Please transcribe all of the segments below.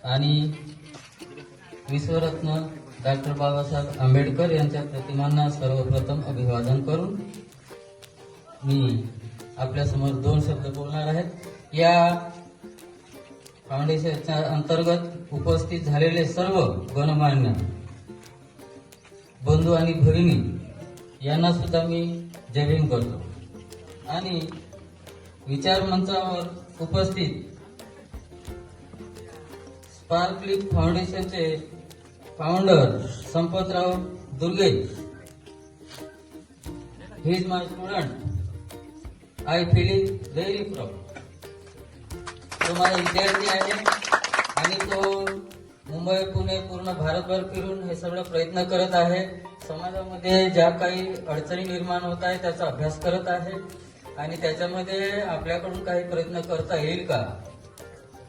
आणि विश्वरत्न डॉक्टर बाबासाहेब आंबेडकर यांच्या प्रतिमांना सर्वप्रथम अभिवादन करून मी आपल्यासमोर 2 शब्द बोलणार आहेत. या फाउंडेशनच्या अंतर्गत उपस्थित झालेले सर्व गणमान्य बंधू आणि भगिनी यांना सुद्धा मी जय भीम करतो. आणि विचार मंचावर उपस्थित स्पार्कलिप फाउंडेशनचे founder Sampatrao Durge, he is my student, I feel very proud. तो माझा विद्यार्थी आहे आणि तो मुंबई पुणे पूर्ण भारतभर फिरून हे सगळं प्रयत्न करत आहे. समाजामध्ये ज्या काही अडचणी निर्माण होत आहे त्याचा अभ्यास करत आहे आणि त्याच्यामध्ये आपल्याकडून काही प्रयत्न करता येईल का,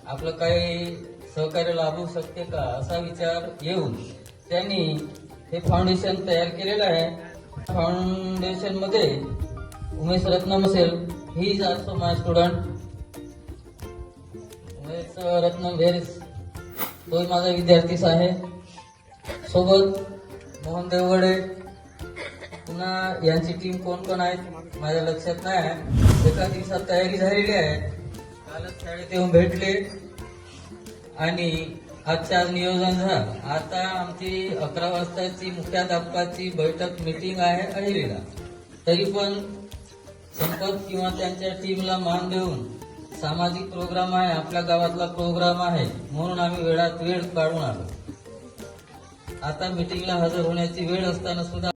आपलं काही सहकार्य लाभू शकते का, असा विचार येऊन त्यांनी हे फाउंडेशन तयार केलेलं आहे. फाउंडेशन मध्ये उमेश रत्नम असेल, he is also my student. Umesh Ratnam तो माझा विद्यार्थीच आहे. सोबत मोहन देवगडे, पुन्हा यांची टीम कोण कोण आहेत माझ्या लक्षात नाही आहे. एका दिवसात तयारी झालेली आहे, कालच शाळेत येऊन भेटले आणि आजच्या आज नियोजन झालं. आता आमची 11 वाजताची मुख्याध्यापकाची बैठक मीटिंग आहे अहिरीला. तरी पण संपत किंवा त्यांच्या टीमला मान देऊन सामाजिक प्रोग्राम आहे, आपल्या गावातला प्रोग्राम आहे म्हणून आम्ही वेळात वेळ काढून आलो. आता मीटिंगला हजर होण्याची वेळ असताना सुद्धा